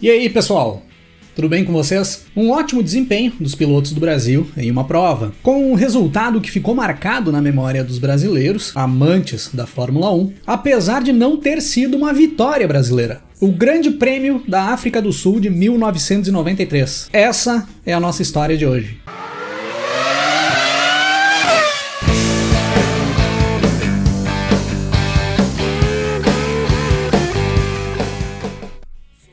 E aí, pessoal? Tudo bem com vocês? Um ótimo desempenho dos pilotos do Brasil em uma prova, com um resultado que ficou marcado na memória dos brasileiros, amantes da Fórmula 1, apesar de não ter sido uma vitória brasileira. O Grande Prêmio da África do Sul de 1993. Essa é a nossa história de hoje.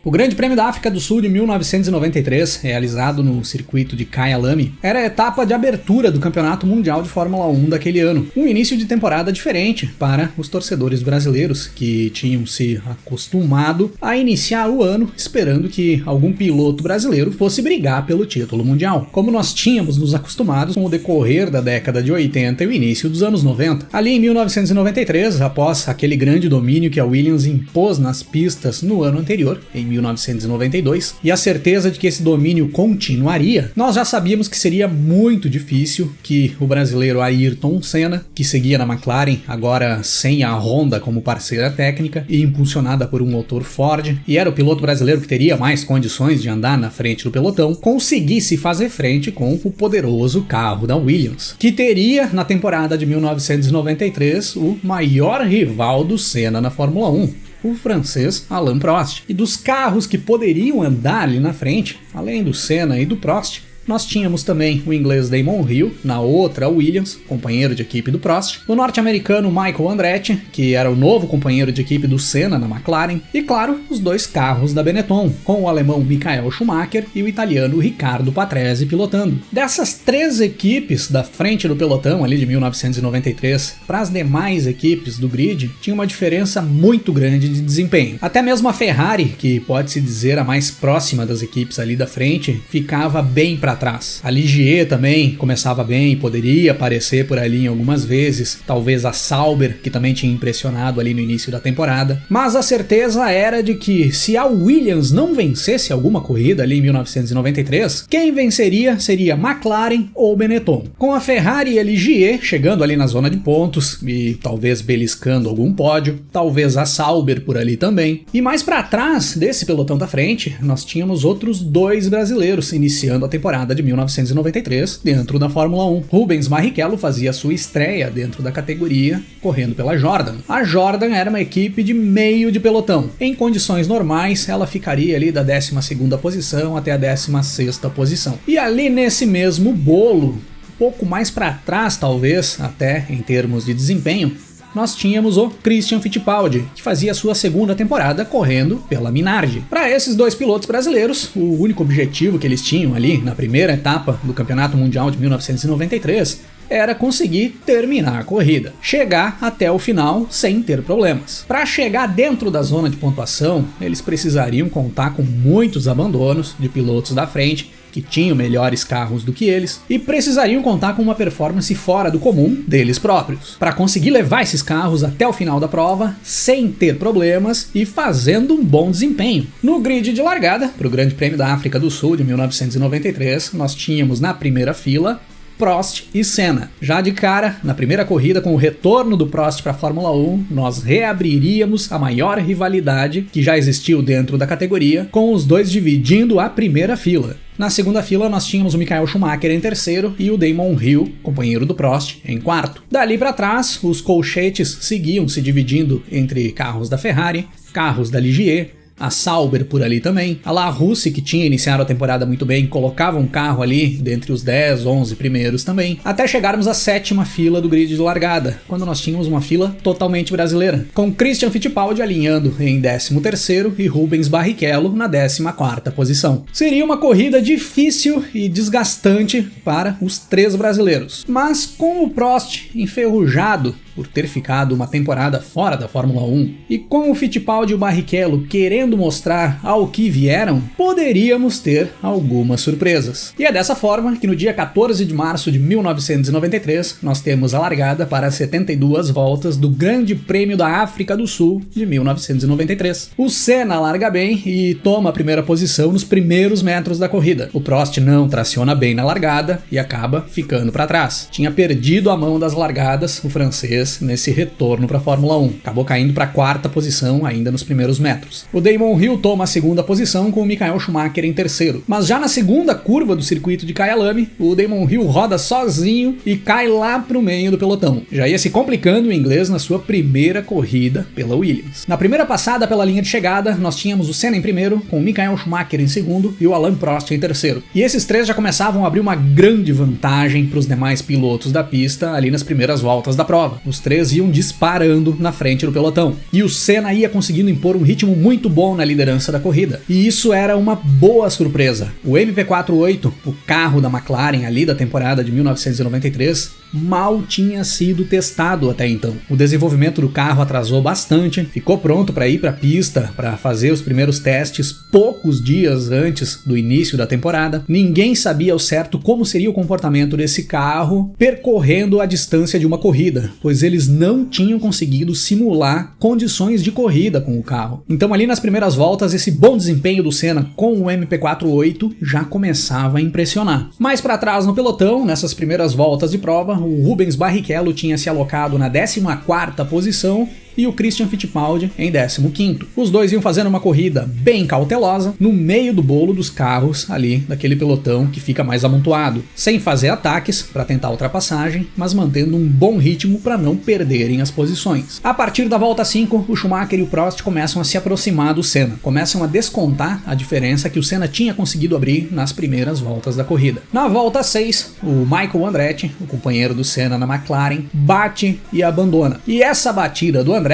O Grande Prêmio da África do Sul de 1993, realizado no circuito de Kyalami, era a etapa de abertura do Campeonato Mundial de Fórmula 1 daquele ano. Um início de temporada diferente para os torcedores brasileiros, que tinham se acostumado a iniciar o ano esperando que algum piloto brasileiro fosse brigar pelo título mundial, como nós tínhamos nos acostumados com o decorrer da década de 80 e o início dos anos 90. Ali em 1993, após aquele grande domínio que a Williams impôs nas pistas no ano anterior, em 1992, e a certeza de que esse domínio continuaria, nós já sabíamos que seria muito difícil que o brasileiro Ayrton Senna, que seguia na McLaren, agora sem a Honda como parceira técnica e impulsionada por um motor Ford, e era o piloto brasileiro que teria mais condições de andar na frente do pelotão, conseguisse fazer frente com o poderoso carro da Williams, que teria na temporada de 1993 o maior rival do Senna na Fórmula 1. O francês Alain Prost. E dos carros que poderiam andar ali na frente, além do Senna e do Prost, nós tínhamos também o inglês Damon Hill, na outra Williams, companheiro de equipe do Prost, o norte-americano Michael Andretti, que era o novo companheiro de equipe do Senna na McLaren, e claro, os dois carros da Benetton, com o alemão Michael Schumacher e o italiano Riccardo Patrese pilotando. Dessas três equipes da frente do pelotão ali de 1993 para as demais equipes do grid, tinha uma diferença muito grande de desempenho. Até mesmo a Ferrari, que pode-se dizer a mais próxima das equipes ali da frente, ficava bem para trás. A Ligier também começava bem, poderia aparecer por ali em algumas vezes, talvez a Sauber, que também tinha impressionado ali no início da temporada, mas a certeza era de que se a Williams não vencesse alguma corrida ali em 1993, quem venceria seria McLaren ou Benetton. Com a Ferrari e a Ligier chegando ali na zona de pontos e talvez beliscando algum pódio, talvez a Sauber por ali também. E mais para trás desse pelotão da frente, nós tínhamos outros dois brasileiros iniciando a temporada de 1993 dentro da Fórmula 1. Rubens Barrichello fazia sua estreia dentro da categoria correndo pela Jordan. A Jordan era uma equipe de meio de pelotão. Em condições normais, ela ficaria ali da 12ª posição até a 16ª posição. E ali nesse mesmo bolo, um pouco mais para trás talvez, até em termos de desempenho, nós tínhamos o Christian Fittipaldi, que fazia sua segunda temporada correndo pela Minardi. Para esses dois pilotos brasileiros, o único objetivo que eles tinham ali na primeira etapa do Campeonato Mundial de 1993 era conseguir terminar a corrida, chegar até o final sem ter problemas. Para chegar dentro da zona de pontuação, eles precisariam contar com muitos abandonos de pilotos da frente, que tinham melhores carros do que eles, e precisariam contar com uma performance fora do comum deles próprios, para conseguir levar esses carros até o final da prova sem ter problemas e fazendo um bom desempenho. No grid de largada, para o Grande Prêmio da África do Sul de 1993, nós tínhamos na primeira fila Prost e Senna. Já de cara, na primeira corrida, com o retorno do Prost para a Fórmula 1, nós reabriríamos a maior rivalidade que já existiu dentro da categoria, com os dois dividindo a primeira fila. Na segunda fila, nós tínhamos o Michael Schumacher em terceiro e o Damon Hill, companheiro do Prost, em quarto. Dali para trás, os colchetes seguiam se dividindo entre carros da Ferrari, carros da Ligier, a Sauber por ali também, a La Russie, que tinha iniciado a temporada muito bem, colocava um carro ali dentre os 10, 11 primeiros também, até chegarmos à sétima fila do grid de largada, quando nós tínhamos uma fila totalmente brasileira, com Christian Fittipaldi alinhando em 13º e Rubens Barrichello na 14ª posição. Seria uma corrida difícil e desgastante para os três brasileiros, mas com o Prost enferrujado por ter ficado uma temporada fora da Fórmula 1, e com o Fittipaldi e o Barrichello querendo mostrar ao que vieram, poderíamos ter algumas surpresas. E é dessa forma que no dia 14 de março de 1993, nós temos a largada para 72 voltas do Grande Prêmio da África do Sul de 1993. O Senna larga bem e toma a primeira posição nos primeiros metros da corrida. O Prost não traciona bem na largada e acaba ficando para trás. Tinha perdido a mão das largadas, o francês, nesse retorno para a Fórmula 1. Acabou caindo para a 4ª posição ainda nos primeiros metros. O Damon Hill toma a segunda posição com o Michael Schumacher em terceiro. Mas já na segunda curva do circuito de Kyalami, o Damon Hill roda sozinho e cai lá pro meio do pelotão. Já ia se complicando o inglês na sua primeira corrida pela Williams. Na primeira passada pela linha de chegada, nós tínhamos o Senna em primeiro, com o Michael Schumacher em segundo e o Alain Prost em terceiro. E esses três já começavam a abrir uma grande vantagem para os demais pilotos da pista ali nas primeiras voltas da prova. Os três iam disparando na frente do pelotão. E o Senna ia conseguindo impor um ritmo muito bom na liderança da corrida. E isso era uma boa surpresa. O MP48, o carro da McLaren ali da temporada de 1993, mal tinha sido testado até então. O desenvolvimento do carro atrasou bastante, ficou pronto para ir para a pista para fazer os primeiros testes poucos dias antes do início da temporada. Ninguém sabia ao certo como seria o comportamento desse carro percorrendo a distância de uma corrida, pois eles não tinham conseguido simular condições de corrida com o carro. Então ali nas primeiras voltas, esse bom desempenho do Senna com o MP48 já começava a impressionar. Mais para trás no pelotão, nessas primeiras voltas de prova, o Rubens Barrichello tinha se alocado na 14ª posição e o Christian Fittipaldi em 15º. Os dois iam fazendo uma corrida bem cautelosa no meio do bolo dos carros ali daquele pelotão que fica mais amontoado, sem fazer ataques para tentar ultrapassagem, mas mantendo um bom ritmo para não perderem as posições. A partir da volta 5, o Schumacher e o Prost começam a se aproximar do Senna, começam a descontar a diferença que o Senna tinha conseguido abrir nas primeiras voltas da corrida. Na volta 6, o Michael Andretti, o companheiro do Senna na McLaren, bate e abandona. E essa batida do Andretti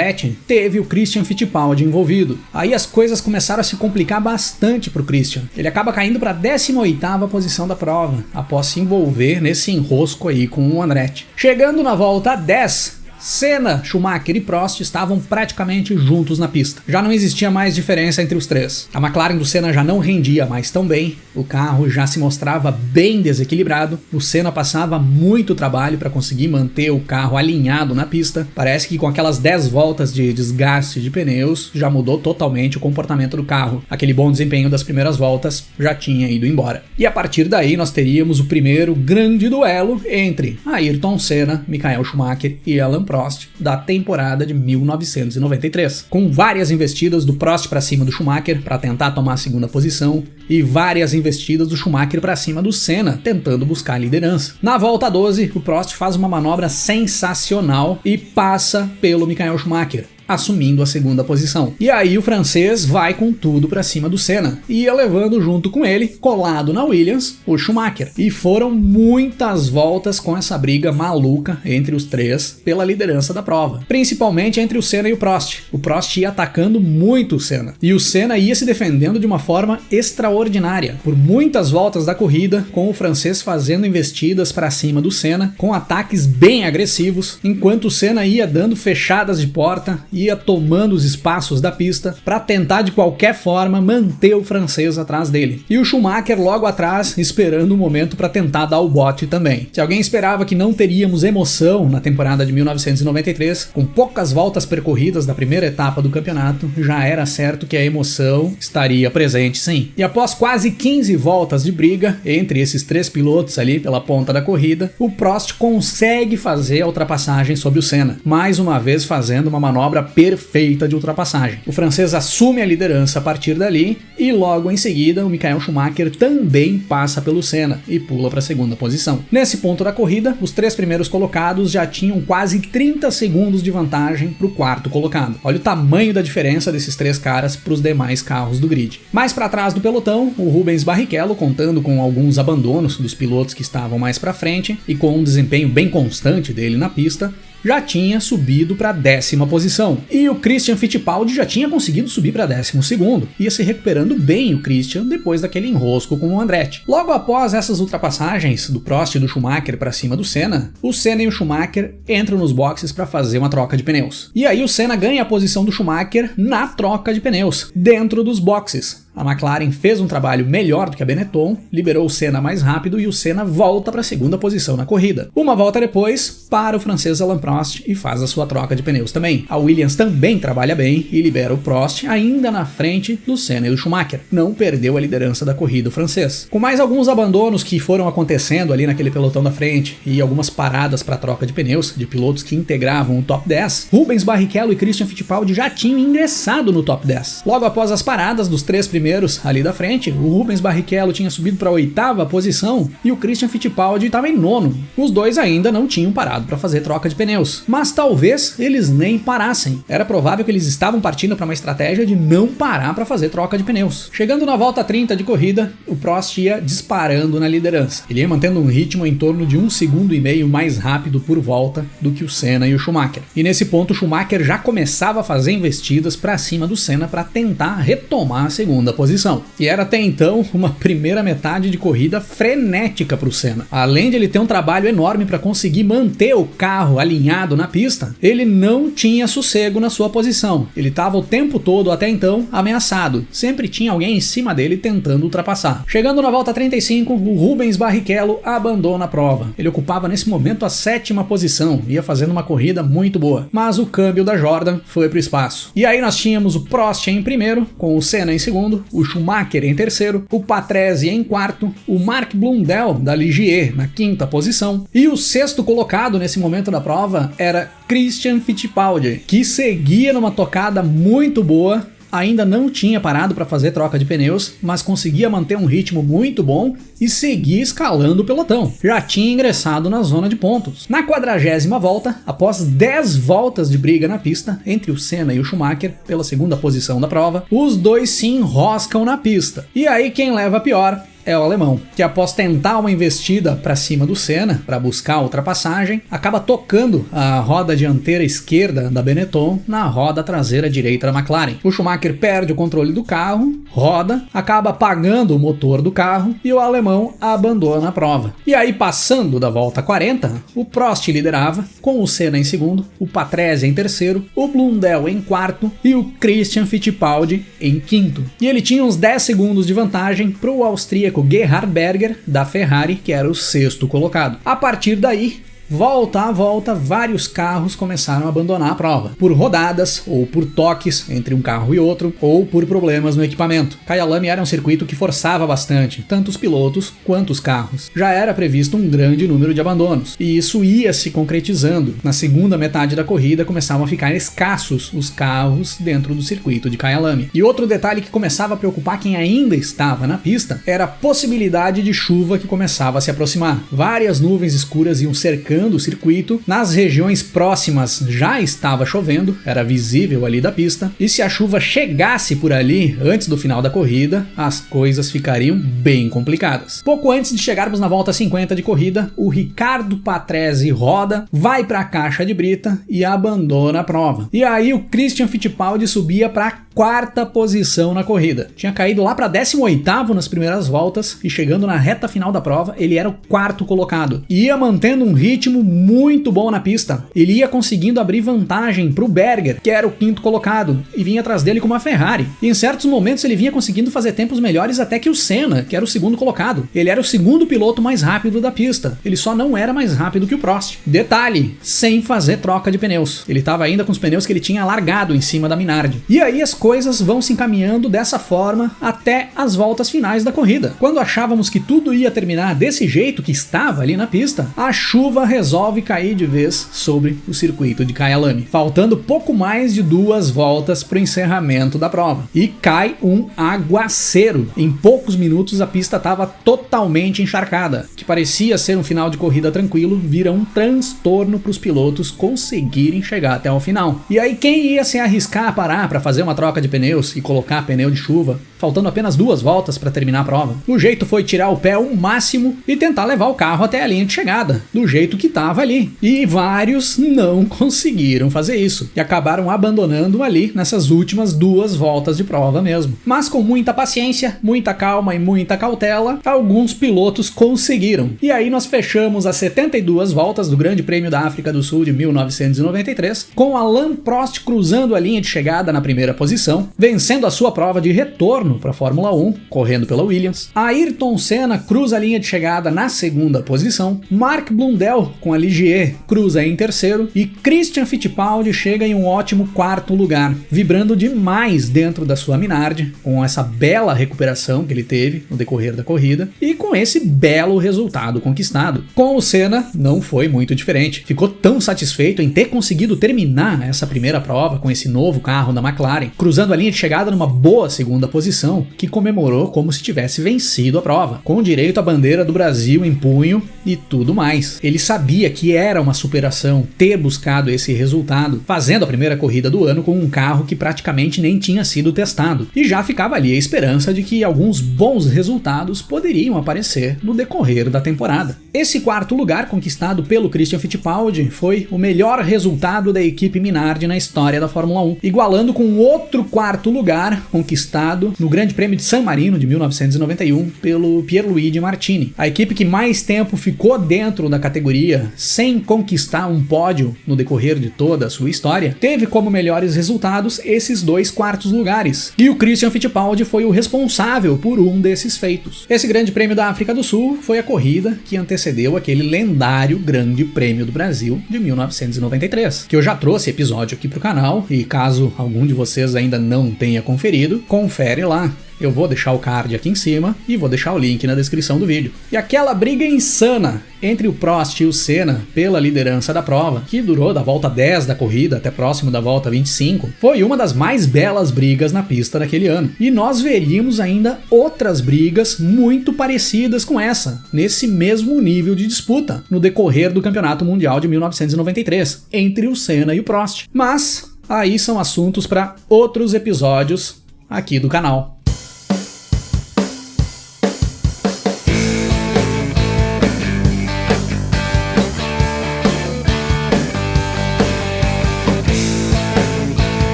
teve o Christian Fittipaldi envolvido. Aí as coisas começaram a se complicar bastante pro Christian. Ele acaba caindo para a 18ª posição da prova, após se envolver nesse enrosco aí com o Andretti. Chegando na volta 10, Senna, Schumacher e Prost estavam praticamente juntos na pista. Já não existia mais diferença entre os três. A McLaren do Senna já não rendia mais tão bem, o carro já se mostrava bem desequilibrado, o Senna passava muito trabalho para conseguir manter o carro alinhado na pista. Parece que com aquelas 10 voltas de desgaste de pneus já mudou totalmente o comportamento do carro. Aquele bom desempenho das primeiras voltas já tinha ido embora. E a partir daí nós teríamos o primeiro grande duelo entre Ayrton Senna, Michael Schumacher e Alain Prost da temporada de 1993, com várias investidas do Prost para cima do Schumacher para tentar tomar a segunda posição e várias investidas do Schumacher para cima do Senna tentando buscar a liderança. Na volta 12, o Prost faz uma manobra sensacional e passa pelo Michael Schumacher, assumindo a segunda posição. E aí o francês vai com tudo pra cima do Senna, e ia levando junto com ele, colado na Williams, o Schumacher. E foram muitas voltas com essa briga maluca entre os três pela liderança da prova, principalmente entre o Senna e o Prost. O Prost ia atacando muito o Senna, e o Senna ia se defendendo de uma forma extraordinária, por muitas voltas da corrida, com o francês fazendo investidas pra cima do Senna, com ataques bem agressivos, enquanto o Senna ia dando fechadas de porta, ia tomando os espaços da pista para tentar de qualquer forma manter o francês atrás dele. E o Schumacher logo atrás, esperando o momento para tentar dar o bote também. Se alguém esperava que não teríamos emoção na temporada de 1993, com poucas voltas percorridas da primeira etapa do campeonato, já era certo que a emoção estaria presente sim. E após quase 15 voltas de briga entre esses três pilotos ali pela ponta da corrida, o Prost consegue fazer a ultrapassagem sobre o Senna, mais uma vez fazendo uma manobra perfeita de ultrapassagem. O francês assume a liderança a partir dali e logo em seguida o Michael Schumacher também passa pelo Senna e pula para a segunda posição. Nesse ponto da corrida, os três primeiros colocados já tinham quase 30 segundos de vantagem para o quarto colocado. Olha o tamanho da diferença desses três caras para os demais carros do grid. Mais para trás do pelotão, o Rubens Barrichello, contando com alguns abandonos dos pilotos que estavam mais para frente e com um desempenho bem constante dele na pista, já tinha subido para a 10ª posição. E o Christian Fittipaldi já tinha conseguido subir para 12º. Ia se recuperando bem o Christian depois daquele enrosco com o Andretti. Logo após essas ultrapassagens do Prost e do Schumacher para cima do Senna, o Senna e o Schumacher entram nos boxes para fazer uma troca de pneus. E aí o Senna ganha a posição do Schumacher na troca de pneus, dentro dos boxes. A McLaren fez um trabalho melhor do que a Benetton, liberou o Senna mais rápido e o Senna volta para a segunda posição na corrida. Uma volta depois, para o francês Alain Prost e faz a sua troca de pneus também. A Williams também trabalha bem e libera o Prost ainda na frente do Senna e do Schumacher. Não perdeu a liderança da corrida o francês. Com mais alguns abandonos que foram acontecendo ali naquele pelotão da frente e algumas paradas para troca de pneus de pilotos que integravam o top 10, Rubens Barrichello e Christian Fittipaldi já tinham ingressado no top 10. Logo após as paradas dos três primeiros ali da frente, o Rubens Barrichello tinha subido para a 8ª posição e o Christian Fittipaldi estava em 9º. Os dois ainda não tinham parado para fazer troca de pneus, mas talvez eles nem parassem. Era provável que eles estavam partindo para uma estratégia de não parar para fazer troca de pneus. Chegando na volta 30 de corrida, o Prost ia disparando na liderança. Ele ia mantendo um ritmo em torno de 1,5 segundos mais rápido por volta do que o Senna e o Schumacher. E nesse ponto o Schumacher já começava a fazer investidas para cima do Senna para tentar retomar a segunda posição. E era até então uma primeira metade de corrida frenética para o Senna. Além de ele ter um trabalho enorme para conseguir manter o carro alinhado na pista, ele não tinha sossego na sua posição. Ele estava o tempo todo até então ameaçado. Sempre tinha alguém em cima dele tentando ultrapassar. Chegando na volta 35, o Rubens Barrichello abandona a prova. Ele ocupava nesse momento a 7ª posição, ia fazendo uma corrida muito boa. Mas o câmbio da Jordan foi para o espaço. E aí nós tínhamos o Prost em primeiro, com o Senna em segundo, o Schumacher em terceiro, o Patrese em quarto, o Mark Blundell da Ligier na 5ª posição, e o 6º colocado nesse momento da prova era Christian Fittipaldi, que seguia numa tocada muito boa. Ainda não tinha parado para fazer troca de pneus, mas conseguia manter um ritmo muito bom e seguia escalando o pelotão. Já tinha ingressado na zona de pontos. Na 40ª volta, após 10 voltas de briga na pista entre o Senna e o Schumacher pela segunda posição da prova, os dois se enroscam na pista. E aí quem leva a pior é o alemão, que após tentar uma investida para cima do Senna para buscar a ultrapassagem, acaba tocando a roda dianteira esquerda da Benetton na roda traseira direita da McLaren. O Schumacher perde o controle do carro, roda, acaba apagando o motor do carro e o alemão abandona a prova. E aí, passando da volta 40, o Prost liderava, com o Senna em segundo, o Patrese em terceiro, o Blundell em quarto e o Christian Fittipaldi em quinto. E ele tinha uns 10 segundos de vantagem para o austríaco Gerhard Berger da Ferrari, que era o 6º colocado. A partir daí, volta a volta, vários carros começaram a abandonar a prova, por rodadas, ou por toques entre um carro e outro, ou por problemas no equipamento. Kyalami era um circuito que forçava bastante, tanto os pilotos quanto os carros. Já era previsto um grande número de abandonos, e isso ia se concretizando. Na segunda metade da corrida começavam a ficar escassos os carros dentro do circuito de Kyalami. E outro detalhe que começava a preocupar quem ainda estava na pista era a possibilidade de chuva que começava a se aproximar. Várias nuvens escuras iam cercando o circuito, nas regiões próximas já estava chovendo, era visível ali da pista, e se a chuva chegasse por ali antes do final da corrida, as coisas ficariam bem complicadas. Pouco antes de chegarmos na volta 50 de corrida, o Riccardo Patrese roda, vai para a caixa de brita e abandona a prova. E aí o Christian Fittipaldi subia para a 4ª posição na corrida. Tinha caído lá para 18º nas primeiras voltas e chegando na reta final da prova, ele era o 4º colocado. E ia mantendo um ritmo muito bom na pista. Ele ia conseguindo abrir vantagem para o Berger, que era o 5º colocado, e vinha atrás dele com uma Ferrari. E em certos momentos ele vinha conseguindo fazer tempos melhores até que o Senna, que era o 2º colocado. Ele era o 2º piloto mais rápido da pista. Ele só não era mais rápido que o Prost. Detalhe, sem fazer troca de pneus. Ele estava ainda com os pneus que ele tinha largado em cima da Minardi. E aí as coisas vão se encaminhando dessa forma até as voltas finais da corrida. Quando achávamos que tudo ia terminar desse jeito que estava ali na pista, a chuva resolve cair de vez sobre o circuito de Kyalami, faltando pouco mais de 2 voltas para o encerramento da prova. E cai um aguaceiro. Em poucos minutos a pista estava totalmente encharcada. O que parecia ser um final de corrida tranquilo vira um transtorno para os pilotos conseguirem chegar até o final. E aí quem ia se arriscar a parar para fazer uma troca de pneus e colocar pneu de chuva, faltando apenas 2 voltas para terminar a prova? O jeito foi tirar o pé ao máximo e tentar levar o carro até a linha de chegada, do jeito que estava ali. E vários não conseguiram fazer isso e acabaram abandonando ali nessas últimas 2 voltas de prova mesmo. Mas com muita paciência, muita calma e muita cautela, alguns pilotos conseguiram. E aí nós fechamos as 72 voltas do Grande Prêmio da África do Sul de 1993, com Alain Prost cruzando a linha de chegada na primeira posição, vencendo a sua prova de retorno para a Fórmula 1, correndo pela Williams. Ayrton Senna cruza a linha de chegada na segunda posição, Mark Blundell com a Ligier cruza em terceiro e Christian Fittipaldi chega em um ótimo 4º lugar, vibrando demais dentro da sua Minardi, com essa bela recuperação que ele teve no decorrer da corrida e com esse belo resultado conquistado. Com o Senna não foi muito diferente, ficou tão satisfeito em ter conseguido terminar essa primeira prova com esse novo carro da McLaren, cruzando a linha de chegada numa boa segunda posição, que comemorou como se tivesse vencido a prova, com direito à bandeira do Brasil em punho e tudo mais. Ele sabia que era uma superação ter buscado esse resultado, fazendo a primeira corrida do ano com um carro que praticamente nem tinha sido testado, e já ficava ali a esperança de que alguns bons resultados poderiam aparecer no decorrer da temporada. Esse 4º lugar conquistado pelo Christian Fittipaldi foi o melhor resultado da equipe Minardi na história da Fórmula 1, igualando com outro 4º lugar conquistado no Grande Prêmio de San Marino de 1991 pelo Pierluigi Martini. A equipe que mais tempo ficou dentro da categoria sem conquistar um pódio no decorrer de toda a sua história, teve como melhores resultados esses 2 quartos lugares, e o Christian Fittipaldi foi o responsável por um desses feitos. Esse Grande Prêmio da África do Sul foi a corrida que antecedeu aquele lendário Grande Prêmio do Brasil de 1993, que eu já trouxe episódio aqui pro canal, e caso algum de vocês ainda não tenha conferido, confere lá. Eu vou deixar o card aqui em cima e vou deixar o link na descrição do vídeo. E aquela briga insana entre o Prost e o Senna pela liderança da prova, que durou da volta 10 da corrida até próximo da volta 25, foi uma das mais belas brigas na pista daquele ano. E nós veríamos ainda outras brigas muito parecidas com essa, nesse mesmo nível de disputa, no decorrer do Campeonato Mundial de 1993, entre o Senna e o Prost. Mas aí são assuntos para outros episódios aqui do canal.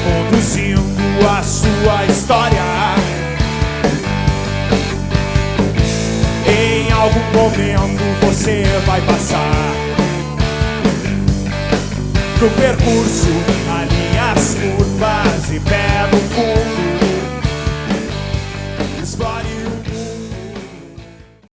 Conduzindo a sua história. Em algum momento você vai passar pro percurso a linhas